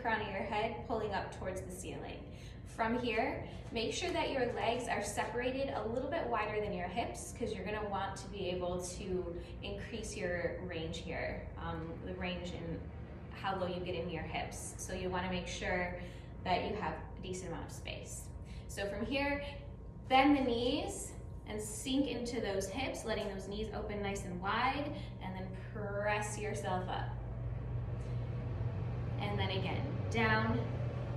crown of your head, pulling up towards the ceiling. From here, make sure that your legs are separated a little bit wider than your hips, because you're gonna want to be able to increase your range here, the range in how low you get into your hips. So you wanna make sure that you have a decent amount of space. So from here, bend the knees and sink into those hips, letting those knees open nice and wide, and then press yourself up. And then again, down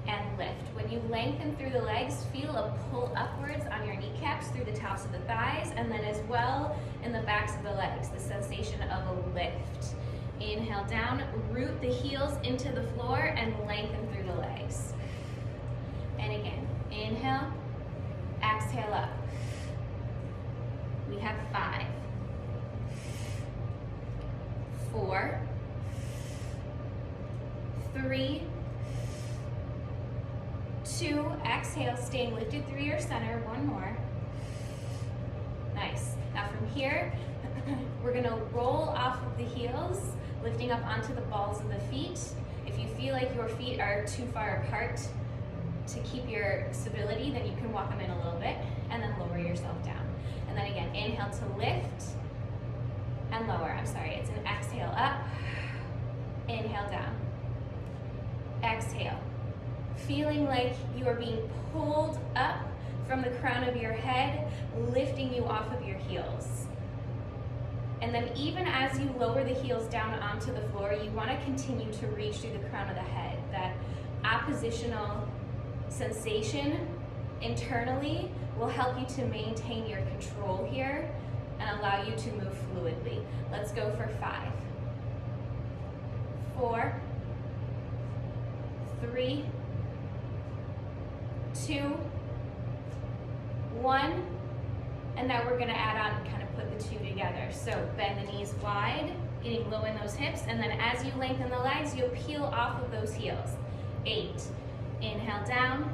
and lift. When you lengthen through the legs, feel a pull upwards on your kneecaps through the tops of the thighs, and then as well in the backs of the legs, the sensation of a lift. Inhale down, root the heels into the floor and lengthen through the legs. And again, inhale, exhale up. We have 5, 4, 3, 2, exhale, staying lifted through your center, 1 more. Nice. Now from here, we're gonna roll off of the heels, lifting up onto the balls of the feet. If you feel like your feet are too far apart to keep your stability, then you can walk them in a little bit, and then lower yourself down. And then again, inhale to lift, and lower. I'm sorry, it's an exhale up, inhale down, exhale. Feeling like you are being pulled up from the crown of your head, lifting you off of your heels. And then even as you lower the heels down onto the floor, you want to continue to reach through the crown of the head. That oppositional sensation internally will help you to maintain your control here and allow you to move fluidly. Let's go for 5, 4, 3, 2, 1, and now we're gonna add on, kind of put the 2 together. So bend the knees wide, getting low in those hips, and then as you lengthen the legs, you'll peel off of those heels. 8, inhale down,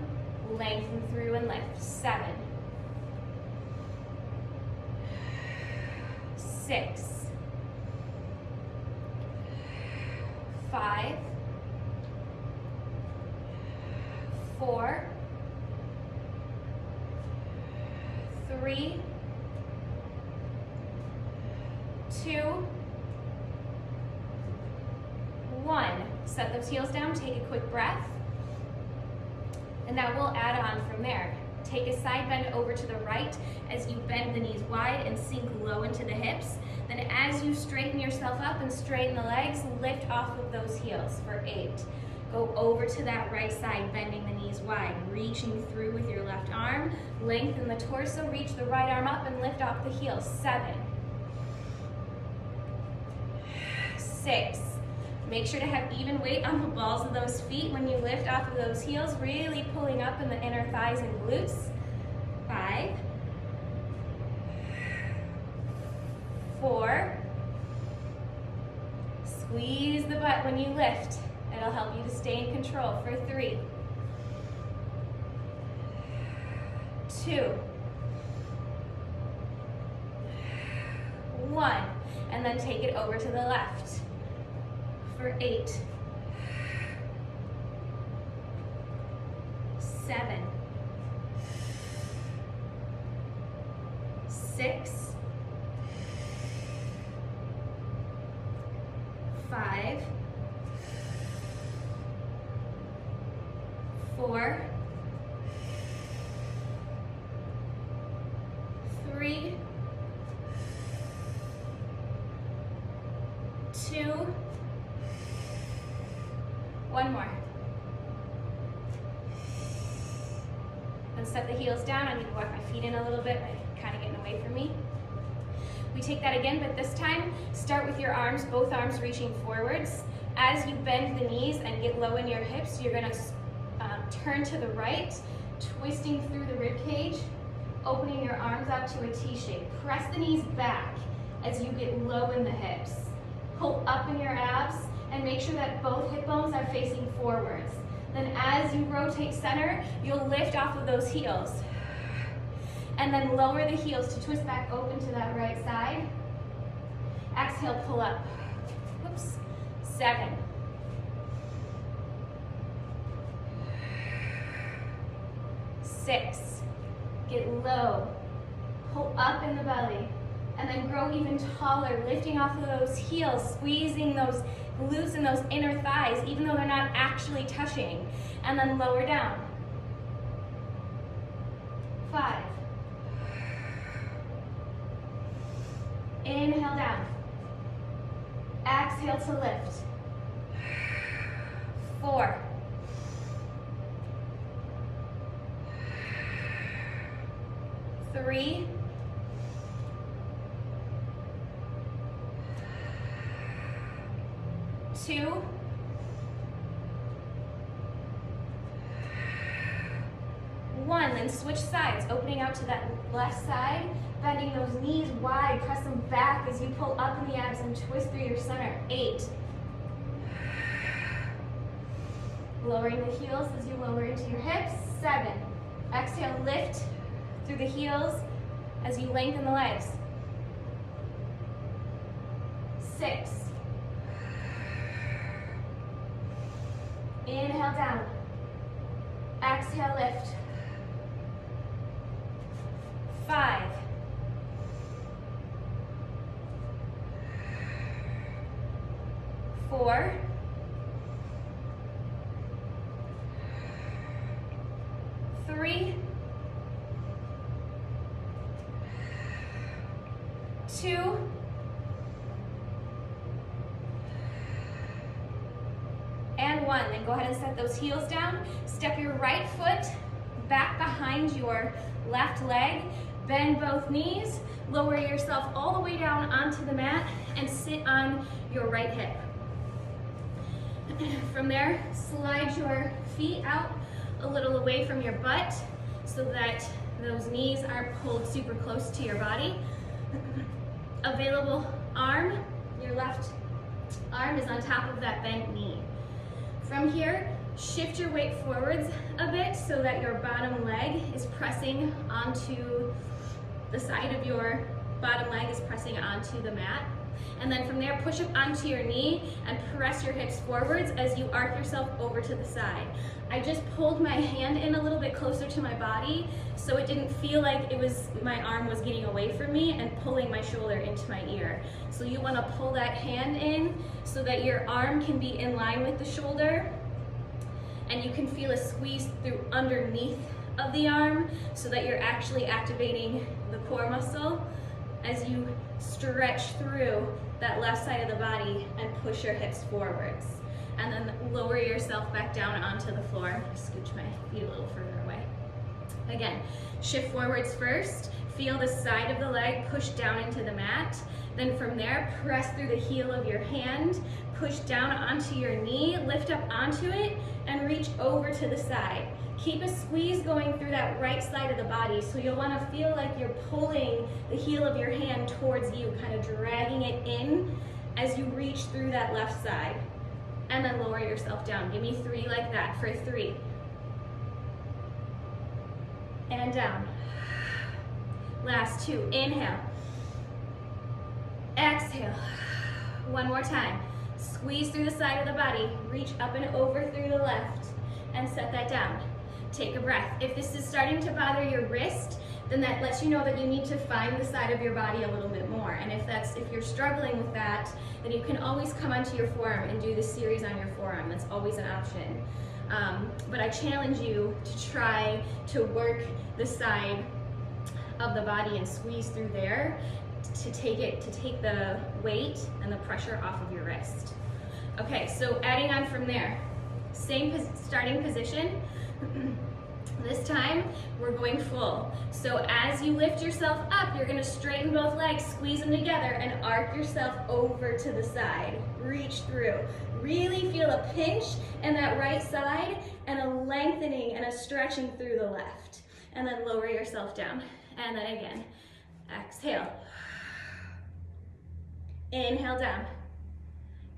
lengthen through and lift. 7, 6, 5, 4, 3, 2, 1. Set those heels down, take a quick breath. And now we'll add on from there. Take a side bend over to the right as you bend the knees wide and sink low into the hips. Then as you straighten yourself up and straighten the legs, lift off of those heels for 8. Go over to that right side, bending the knees wide, reaching through with your left arm. Lengthen the torso, reach the right arm up and lift off the heels. 7, 6. Make sure to have even weight on the balls of those feet when you lift off of those heels, really pulling up in the inner thighs and glutes. 5, 4. Squeeze the butt when you lift. It'll help you to stay in control for 3, 2, 1, and then take it over to the left for 8, 7, 6, 5, 4, 3, 2, 1 more. And set the heels down. I need to walk my feet in a little bit, they're kind of getting away from me. We take that again, but this time, start with your arms, both arms reaching forwards. As you bend the knees and get low in your hips, you're gonna turn to the right, twisting through the rib cage, opening your arms out to a T shape. Press the knees back as you get low in the hips. Pull up in your abs and make sure that both hip bones are facing forwards. Then as you rotate center, you'll lift off of those heels. And then lower the heels to twist back open to that right side. Exhale, pull up. Whoops. 7, 6. Get low. Pull up in the belly. And then grow even taller, lifting off of those heels, squeezing those glutes and those inner thighs, even though they're not actually touching. And then lower down. 5. Inhale down. Exhale to lift. 4. 3. 2. 1. Then switch sides, opening out to that left side, bending those knees wide, press them back as you pull up in the abs and twist through your center. 8. Lowering the heels as you lower into your hips. 7. Exhale, lift through the heels as you lengthen the legs. 6. Inhale down. Exhale, lift. 5. 4. 3. 2. 1. Then go ahead and set those heels down. Step your right foot back behind your left leg. Bend both knees. Lower yourself all the way down onto the mat and sit on your right hip. From there, slide your feet out a little away from your butt so that those knees are pulled super close to your body. Available arm, your left arm is on top of that bent knee. From here, shift your weight forwards a bit so that your bottom leg is pressing onto the side of your bottom leg is pressing onto the mat. And then from there, push up onto your knee and press your hips forwards as you arc yourself over to the side. I just pulled my hand in a little bit closer to my body so it didn't feel like my arm was getting away from me and pulling my shoulder into my ear. So you want to pull that hand in so that your arm can be in line with the shoulder and you can feel a squeeze through underneath of the arm so that you're actually activating the core muscle as you stretch through that left side of the body and push your hips forwards. And then lower yourself back down onto the floor. Scooch my feet a little further away. Again, shift forwards first. Feel the side of the leg push down into the mat. Then from there, press through the heel of your hand, push down onto your knee, lift up onto it, and reach over to the side. Keep a squeeze going through that right side of the body, so you'll want to feel like you're pulling the heel of your hand towards you, kind of dragging it in as you reach through that left side. And then lower yourself down. Give me 3 like that for 3. And down. Last 2. Inhale. Exhale. One more time. Squeeze through the side of the body. Reach up and over through the left. And set that down. Take a breath. If this is starting to bother your wrist, then that lets you know that you need to find the side of your body a little bit more. And if you're struggling with that, then you can always come onto your forearm and do this series on your forearm. That's always an option. But I challenge you to try to work the side of the body and squeeze through there to take the weight and the pressure off of your wrist. Okay, so adding on from there, same starting position. This time, we're going full. So as you lift yourself up, you're gonna straighten both legs, squeeze them together, and arc yourself over to the side. Reach through. Really feel a pinch in that right side, and a lengthening and a stretching through the left. And then lower yourself down. And then again, exhale. Inhale down.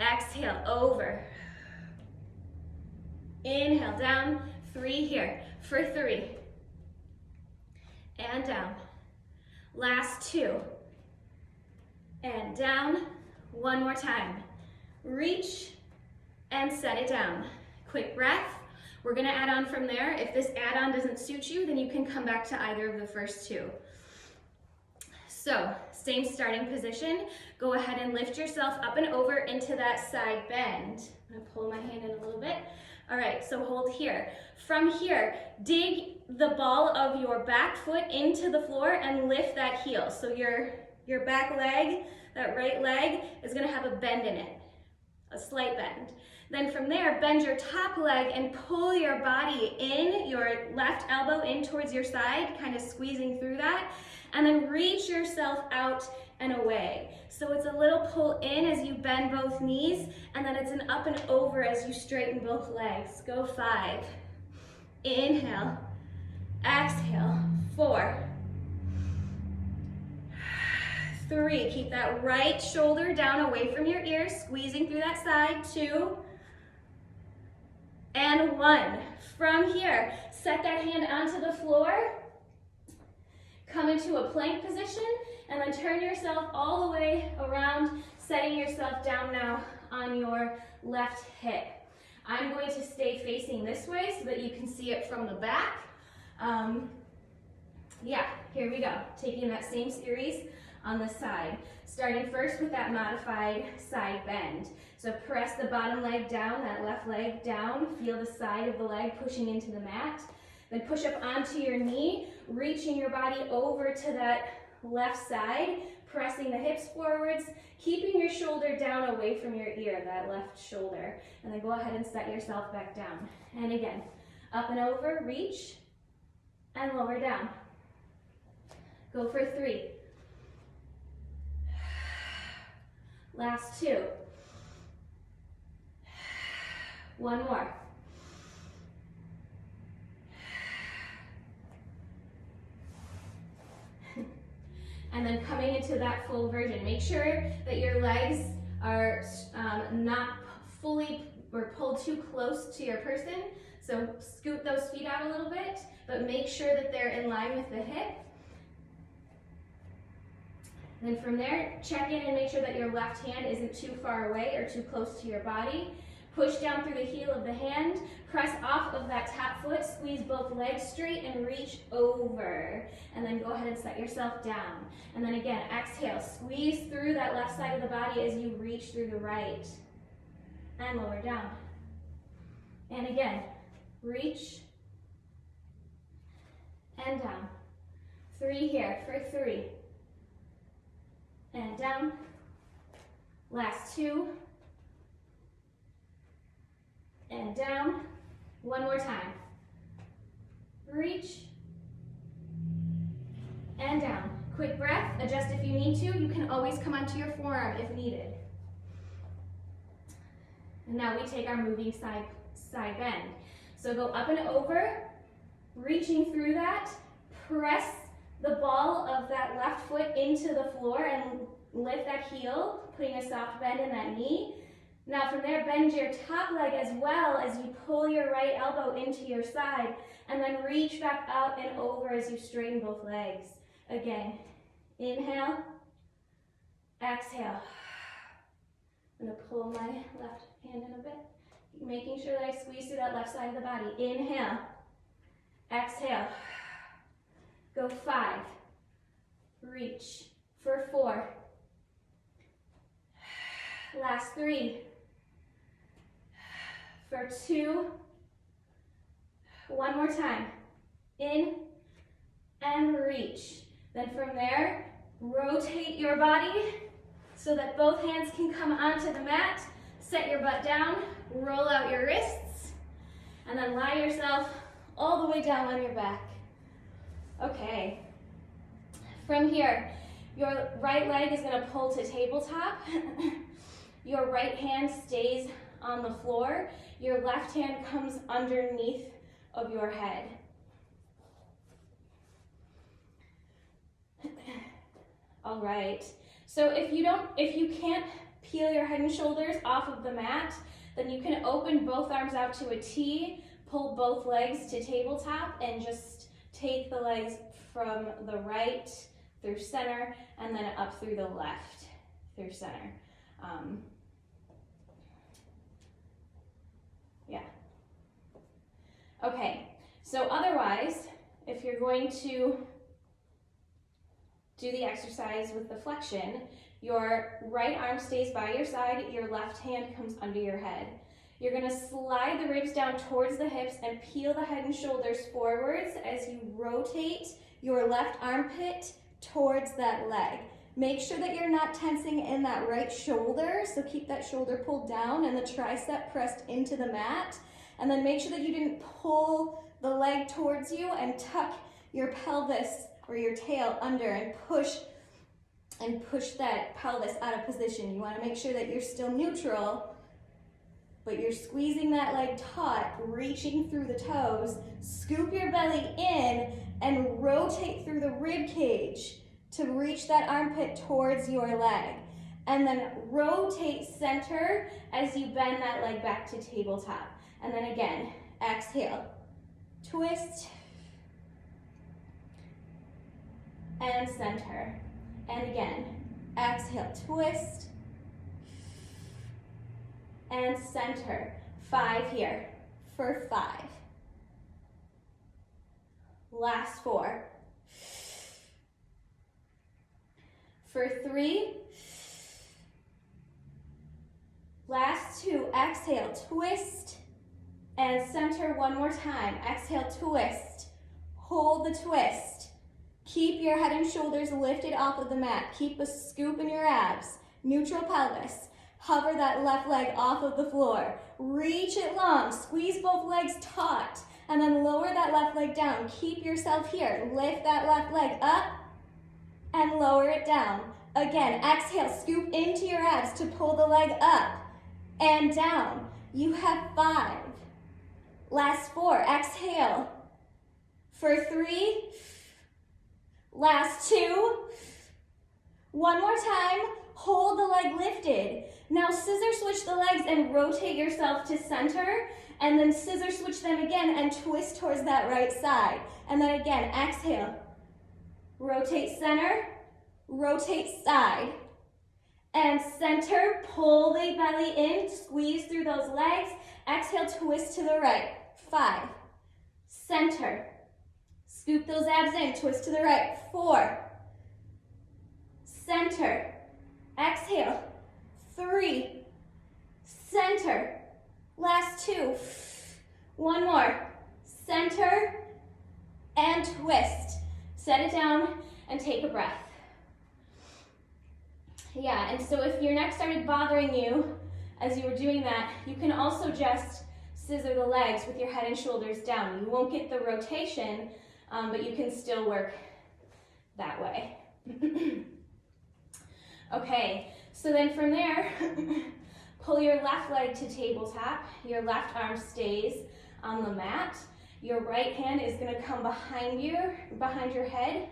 Exhale, over. Inhale down. 3 here for 3. And down. Last 2. And down. One more time. Reach and set it down. Quick breath. We're gonna add on from there. If this add-on doesn't suit you, then you can come back to either of the first two. So, same starting position. Go ahead and lift yourself up and over into that side bend. I'm gonna pull my hand in a little bit. All right, so hold here. From here, dig the ball of your back foot into the floor and lift that heel. So your back leg, that right leg, is gonna have a bend in it, a slight bend. Then from there, bend your top leg and pull your body in, your left elbow in towards your side, kind of squeezing through that, and then reach yourself out and away. So it's a little pull in as you bend both knees, and then it's an up and over as you straighten both legs. Go 5. Inhale, exhale, 4, 3, keep that right shoulder down away from your ears, squeezing through that side, 2, and 1. From here, set that hand onto the floor, come into a plank position, and then turn yourself all the way around, setting yourself down now on your left hip. I'm going to stay facing this way so that you can see it from the back. Yeah, here we go. Taking that same series on the side. Starting first with that modified side bend. So press the bottom leg down, that left leg down. Feel the side of the leg pushing into the mat. Then push up onto your knee, reaching your body over to that left side, pressing the hips forwards, keeping your shoulder down away from your ear, that left shoulder. And then go ahead and set yourself back down. And again, up and over, reach, and lower down. Go for 3. Last 2. 1 more. And then coming into that full version, make sure that your legs are not fully or pulled too close to your person. So scoot those feet out a little bit, but make sure that they're in line with the hip. Then from there, check in and make sure that your left hand isn't too far away or too close to your body. Push down through the heel of the hand, press off of that top foot, squeeze both legs straight and reach over. And then go ahead and set yourself down. And then again, exhale, squeeze through that left side of the body as you reach through the right. And lower down. And again, reach and down. 3 here for 3. And down. Last 2. And down. 1 more time. Reach. And down. Quick breath. Adjust if you need to. You can always come onto your forearm if needed. And now we take our moving side bend. So go up and over, reaching through that. Press the ball of that left foot into the floor and lift that heel, putting a soft bend in that knee. Now from there, bend your top leg as well as you pull your right elbow into your side, and then reach back out and over as you straighten both legs. Again, inhale, exhale. I'm gonna pull my left hand in a bit, making sure that I squeeze through that left side of the body. Inhale, exhale. Go 5, reach for 4. Last 3, for 2, 1 more time, in and reach. Then from there, rotate your body so that both hands can come onto the mat, set your butt down, roll out your wrists, and then lie yourself all the way down on your back. Okay, from here, your right leg is gonna pull to tabletop. Your right hand stays on the floor. Your left hand comes underneath of your head. All right, so if you can't peel your head and shoulders off of the mat, then you can open both arms out to a T, pull both legs to tabletop, and just take the legs from the right through center and then up through the left through center. Yeah. Okay, so otherwise, if you're going to do the exercise with the flexion, your right arm stays by your side, your left hand comes under your head. You're gonna slide the ribs down towards the hips and peel the head and shoulders forwards as you rotate your left armpit towards that leg. Make sure that you're not tensing in that right shoulder, so keep that shoulder pulled down and the tricep pressed into the mat. And then make sure that you didn't pull the leg towards you and tuck your pelvis or your tail under and push that pelvis out of position. You want to make sure that you're still neutral, but you're squeezing that leg taut, reaching through the toes. Scoop your belly in and rotate through the rib cage to reach that armpit towards your leg. And then rotate center as you bend that leg back to tabletop. And then again, exhale, twist, and center. And again, exhale, twist, and center. 5 here for 5. Last 4. For 3. Last 2, exhale, twist, and center one more time. Exhale, twist, hold the twist. Keep your head and shoulders lifted off of the mat. Keep a scoop in your abs. Neutral pelvis. Hover that left leg off of the floor. Reach it long. Squeeze both legs taut. And then lower that left leg down. Keep yourself here. Lift that left leg up and lower it down. Again, exhale. Scoop into your abs to pull the leg up and down. You have 5. Last 4. Exhale. For 3. Last 2. One more time. Hold the leg lifted. Now scissor switch the legs and rotate yourself to center, and then scissor switch them again and twist towards that right side. And then again, exhale. Rotate center, rotate side. And center, pull the belly in, squeeze through those legs. Exhale, twist to the right. 5. Center. Scoop those abs in, twist to the right. 4. Center. Exhale. 3. Center. Last 2. One more. Center and twist. Set it down and take a breath. Yeah, and so if your neck started bothering you as you were doing that, you can also just scissor the legs with your head and shoulders down. You won't get the rotation, but you can still work that way. Okay, so then from there, pull your left leg to tabletop. Your left arm stays on the mat. Your right hand is going to come behind your head.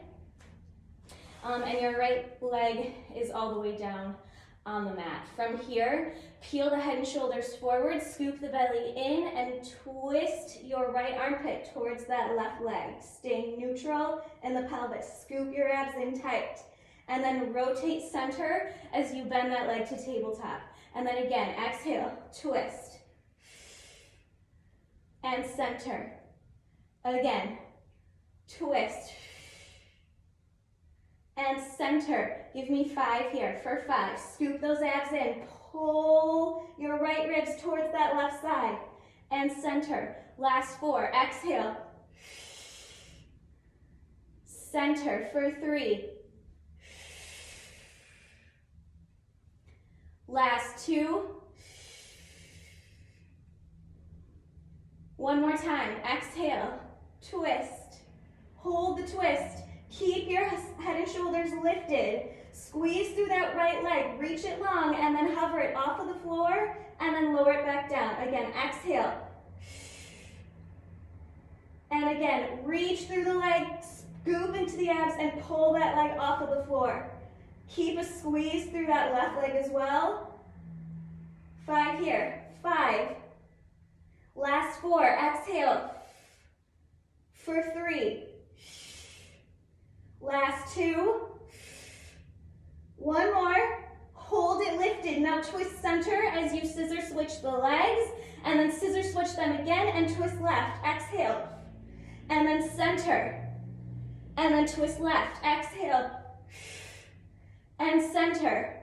And your right leg is all the way down on the mat. From here, peel the head and shoulders forward, scoop the belly in, and twist your right armpit towards that left leg. Staying neutral in the pelvis. Scoop your abs in tight. And then rotate center as you bend that leg to tabletop. And then again, exhale, twist. And center. Again, twist. And center. Give me 5 here for 5. Scoop those abs in. Pull your right ribs towards that left side. And center. Last 4. Exhale. Center for 3. Last 2. One more time. Exhale. Twist. Hold the twist. Keep your head and shoulders lifted. Squeeze through that right leg. Reach it long and then hover it off of the floor and then lower it back down. Again, exhale. And again, reach through the leg, scoop into the abs and pull that leg off of the floor. Keep a squeeze through that left leg as well. 5 here. 5. Last 4. Exhale. For 3. Last 2. One more. Hold it lifted. Now twist center as you scissor switch the legs, and then scissor switch them again and twist left. Exhale. And then center. And then twist left. Exhale. And center.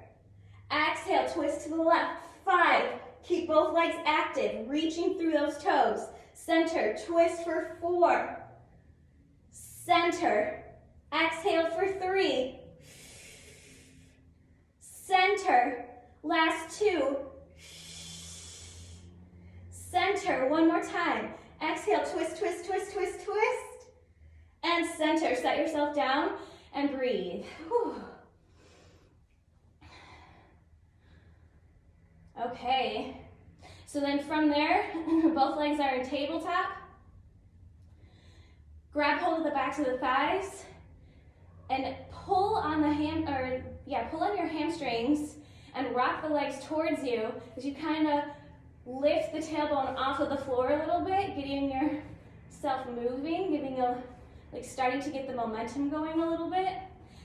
Exhale, twist to the left. 5. Keep both legs active, reaching through those toes. Center, twist for 4. Center. Exhale for 3. Center. Last 2. Center. One more time. Exhale, twist, twist, twist, twist, twist. And center. Set yourself down and breathe. Whew. Okay. So then from there, both legs are in tabletop. Grab hold of the backs of the thighs and pull on the pull on your hamstrings and rock the legs towards you as you kind of lift the tailbone off of the floor a little bit, getting yourself moving, starting to get the momentum going a little bit.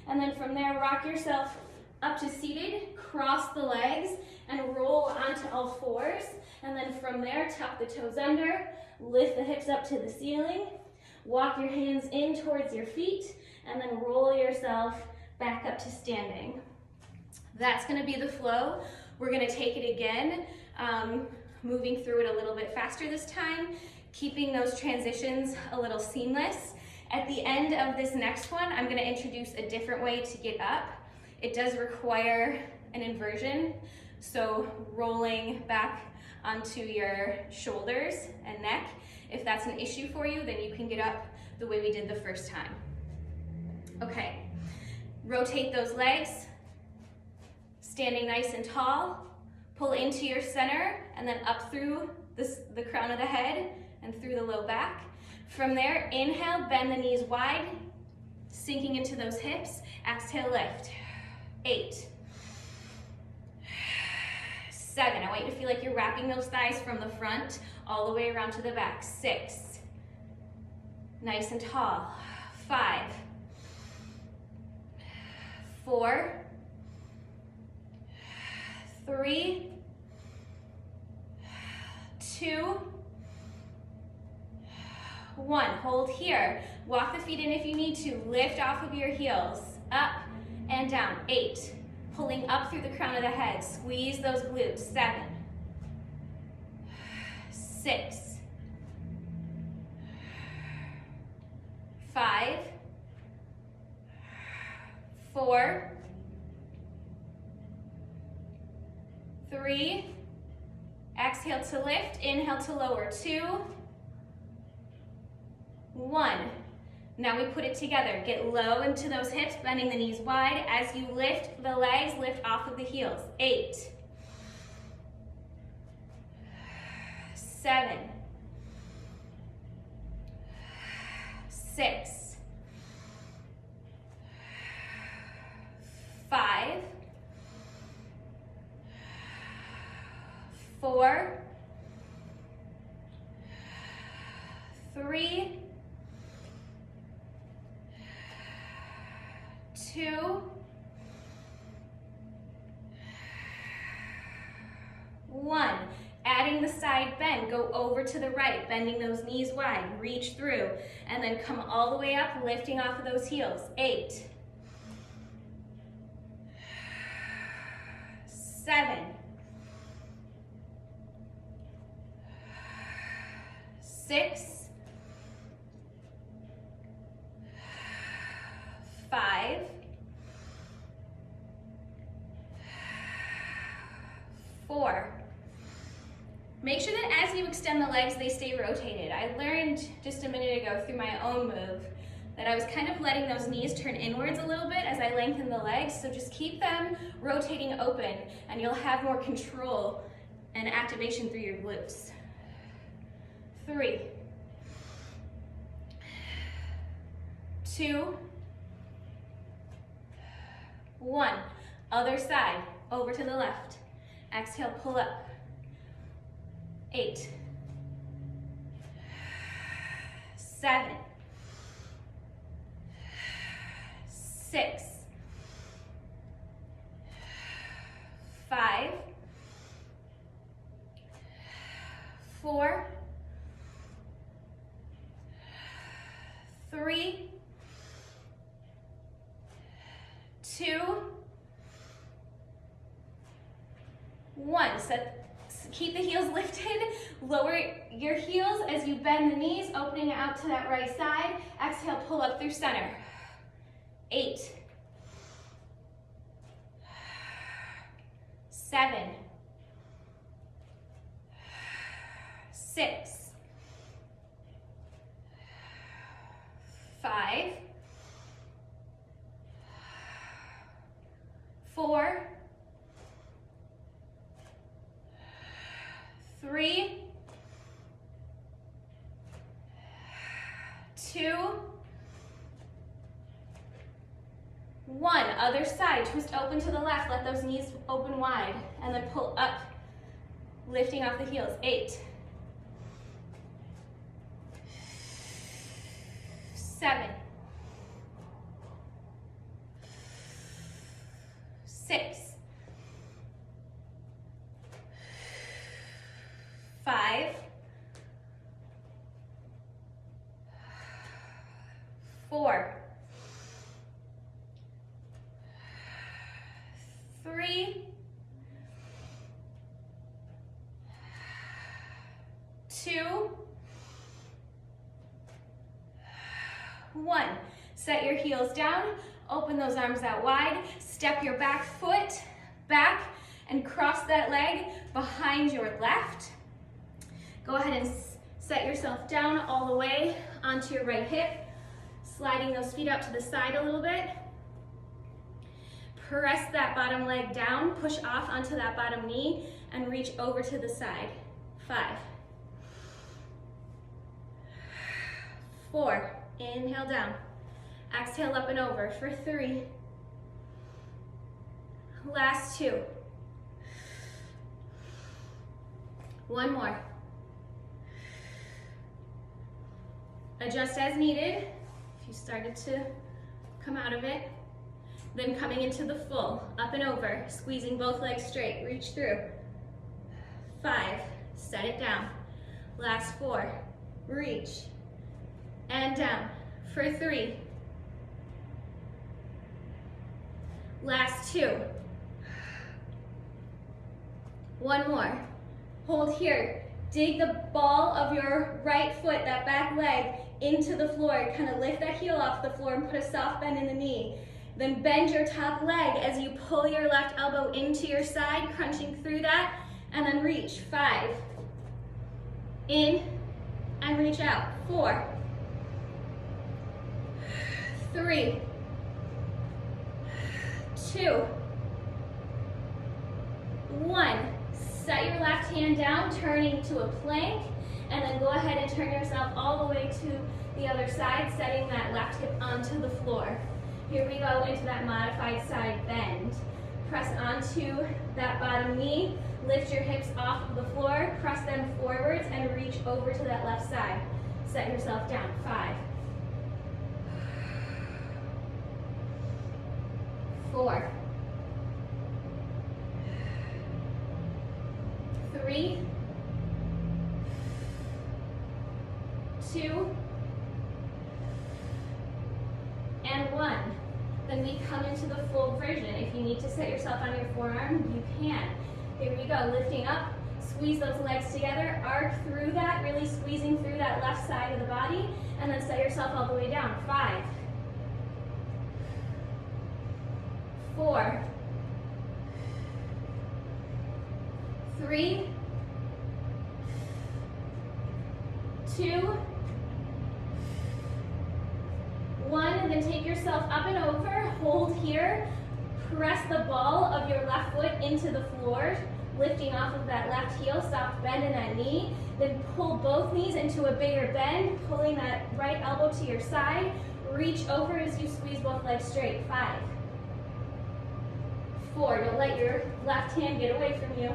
And then from there, rock yourself up to seated, cross the legs, and roll onto all fours. And then from there, tuck the toes under, lift the hips up to the ceiling, walk your hands in towards your feet, and then roll yourself back up to standing. That's gonna be the flow. We're gonna take it again, moving through it a little bit faster this time, keeping those transitions a little seamless. At the end of this next one, I'm gonna introduce a different way to get up. It does require an inversion, so rolling back onto your shoulders and neck. If that's an issue for you, then you can get up the way we did the first time. Okay, rotate those legs, standing nice and tall. Pull into your center and then up through the crown of the head and through the low back. From there, inhale, bend the knees wide, sinking into those hips. Exhale, lift. 8. 7. I want you to feel like you're wrapping those thighs from the front all the way around to the back. 6. Nice and tall. 5. 4. 3. 2. 1. Hold here. Walk the feet in if you need to. Lift off of your heels. Up and down. 8. Pulling up through the crown of the head. Squeeze those glutes. 7. 6. 5. 4. 3. Exhale to lift. Inhale to lower. 2. 1. Now we put it together. Get low into those hips, bending the knees wide. As you lift the legs, lift off of the heels. 8. 7. 6. 5. 4. 3. 2. 1. Adding the side bend, go over to the right, bending those knees wide, reach through, and then come all the way up, lifting off of those heels. 8. 7. 6. 5. 4. Make sure that as you extend the legs, they stay rotated. I learned just a minute ago through my own move that I was kind of letting those knees turn inwards a little bit as I lengthen the legs, so just keep them rotating open and you'll have more control and activation through your glutes. 3. 2. 1. Other side, over to the left. Exhale, pull up. 8. 7. 6. 3, 2, 1. Keep the heels lifted. Lower your heels as you bend the knees, opening it out to that right side. Exhale, pull up through center. 8, 7, 6, 5, 4, 3, 2, 1. Other side, twist open to the left, let those knees open wide, and then pull up, lifting off the heels. 8, 7, 6, 5, 4, 3, 2, 1. Set your heels down, open those arms out wide, step your back foot back and cross that leg behind your left. Go ahead and set yourself down all the way onto your right hip, sliding those feet out to the side a little bit. Press that bottom leg down, push off onto that bottom knee, and reach over to the side. 5, 4, inhale down. Exhale up and over for 3. Last 2. 1 more. Adjust as needed. If you started to come out of it. Then coming into the full, up and over, squeezing both legs straight, reach through. 5, set it down. Last 4, reach. And down for 3. Last 2. 1 more. Hold here. Dig the ball of your right foot, that back leg, into the floor. Kind of lift that heel off the floor and put a soft bend in the knee. Then bend your top leg as you pull your left elbow into your side, crunching through that, and then reach. 5. In and reach out. 4, 3, 2, 1. Set your left hand down, turning to a plank, and then go ahead and turn yourself all the way to the other side, setting that left hip onto the floor. Here we go into that modified side bend. Press onto that bottom knee, lift your hips off of the floor, press them forwards, and reach over to that left side. Set yourself down. 5, 4, 3, 2, and 1. Then we come into the full version. If you need to set yourself on your forearm, you can. Here we go, lifting up, squeeze those legs together, arc through that, really squeezing through that left side of the body, and then set yourself all the way down. 5, 4, 3, 2, 1, and then take yourself up and over, hold here, press the ball of your left foot into the floor, lifting off of that left heel, soft bend in that knee, then pull both knees into a bigger bend, pulling that right elbow to your side, reach over as you squeeze both legs straight. 5, 4, don't let your left hand get away from you.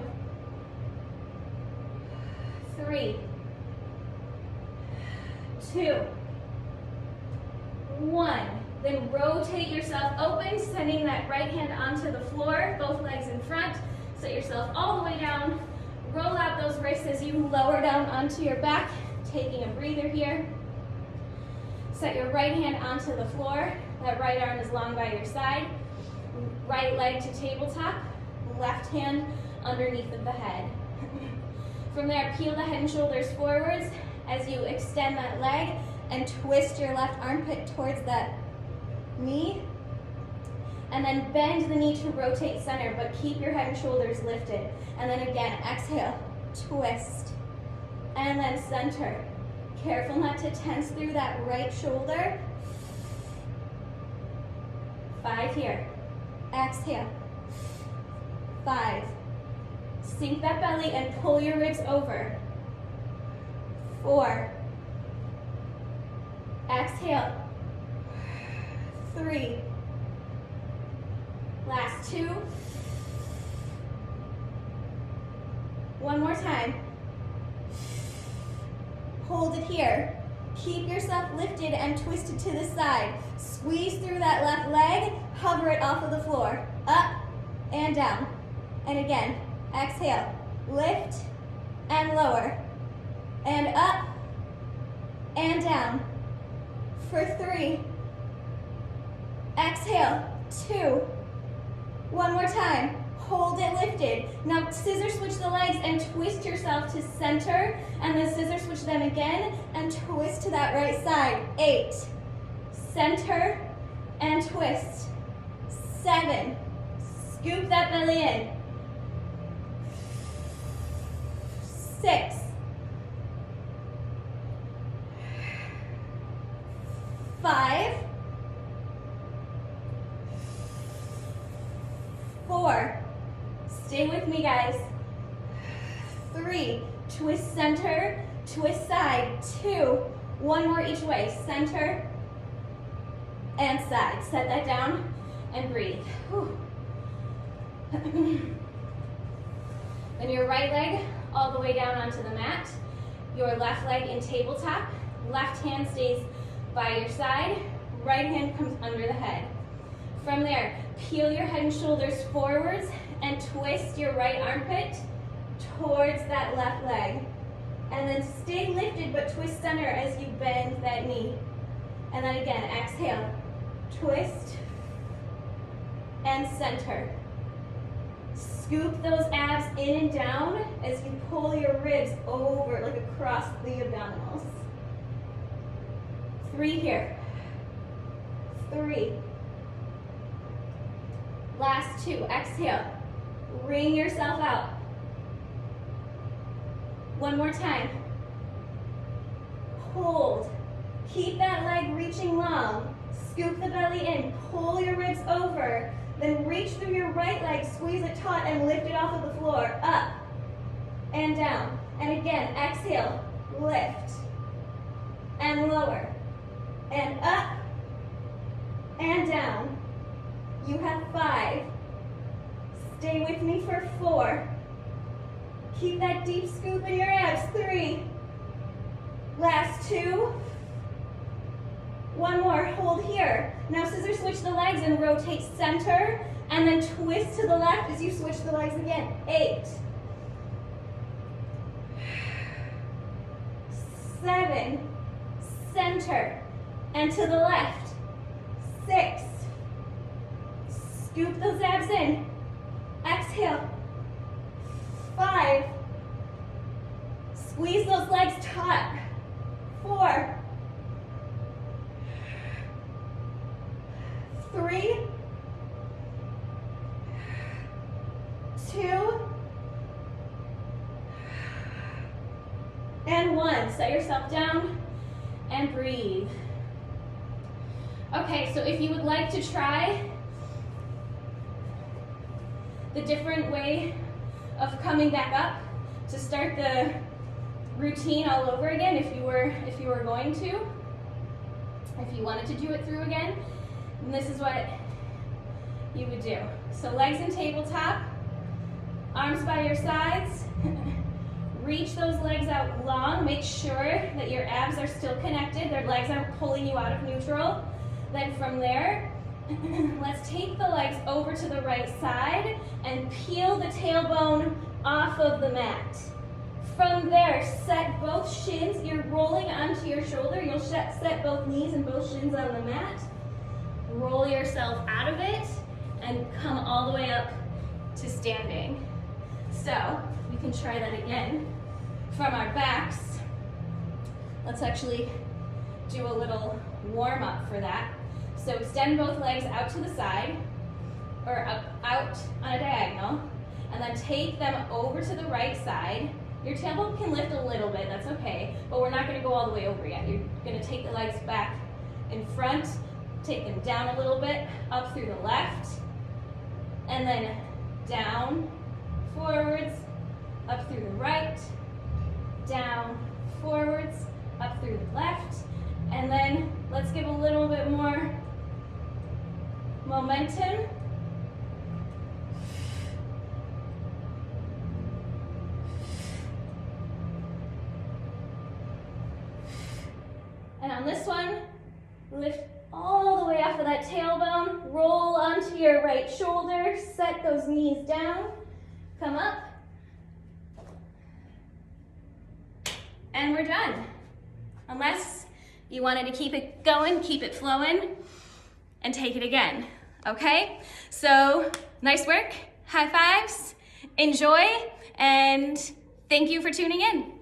3, 2, 1. Then rotate yourself open, sending that right hand onto the floor, both legs in front. Set yourself all the way down. Roll out those wrists as you lower down onto your back, taking a breather here. Set your right hand onto the floor. That right arm is long by your side. Right leg to tabletop. Left hand underneath of the head. From there, peel the head and shoulders forwards as you extend that leg and twist your left armpit towards that knee. And then bend the knee to rotate center, but keep your head and shoulders lifted. And then again, exhale, twist, and then center. Careful not to tense through that right shoulder. 5 here. Exhale. 5. Sink that belly and pull your ribs over. 4. Exhale. 3. Last 2. One more time. Hold it here. Keep yourself lifted and twisted to the side. Squeeze through that left leg. Hover it off of the floor. Up and down. And again, exhale. Lift and lower. And up and down. For 3. Exhale. 2. One more time. Hold it lifted. Now scissor switch the legs and twist yourself to center, and then scissor switch them again and twist to that right side. 8. Center and twist. 7. Scoop that belly in. 6. 5. 4. Stay with me, guys. 3. Twist center, twist side. 2. One more each way. Center and side. Set that down and breathe. Then your right leg all the way down onto the mat. Your left leg in tabletop. Left hand stays by your side. Right hand comes under the head. From there, peel your head and shoulders forwards and twist your right armpit towards that left leg. And then stay lifted but twist center as you bend that knee. And then again, exhale, twist, and center. Scoop those abs in and down as you pull your ribs over, like across the abdominals. 3 here. 3. Last 2. Exhale. Wring yourself out. One more time. Hold. Keep that leg reaching long. Scoop the belly in. Pull your ribs over. Then reach through your right leg. Squeeze it taut and lift it off of the floor. Up and down. And again, exhale. Lift and lower. And up and down. You have 5. Stay with me for 4. Keep that deep scoop in your abs. 3. Last 2. One more. Hold here. Now scissor switch the legs and rotate center, and then twist to the left as you switch the legs again. 8. 7. Center and to the left. 6. Scoop those abs in. Exhale. 5. Squeeze those legs taut. 4. 3. 2. And 1. Set yourself down and breathe. Okay, so if you would like to try the different way of coming back up to start the routine all over again, if you were going to, if you wanted to do it through again, then this is what you would do. So legs in tabletop, arms by your sides, reach those legs out long, make sure that your abs are still connected, their legs aren't pulling you out of neutral. Then from there, let's take the legs over to the right side and peel the tailbone off of the mat. From there, set both shins. You're rolling onto your shoulder. You'll set both knees and both shins on the mat. Roll yourself out of it and come all the way up to standing. So we can try that again. From our backs, let's actually do a little warm up for that. So extend both legs out to the side or out on a diagonal, and then take them over to the right side. Your tailbone can lift a little bit, that's okay, but we're not gonna go all the way over yet. You're gonna take the legs back in front, take them down a little bit, up through the left, and then down, forwards, up through the right, down, forwards, up through the left, and then let's give a little bit more momentum. And on this one, lift all the way off of that tailbone, roll onto your right shoulder, set those knees down, come up, and we're done. Unless you wanted to keep it going, keep it flowing, and take it again, okay? So, nice work, high fives, enjoy, and thank you for tuning in.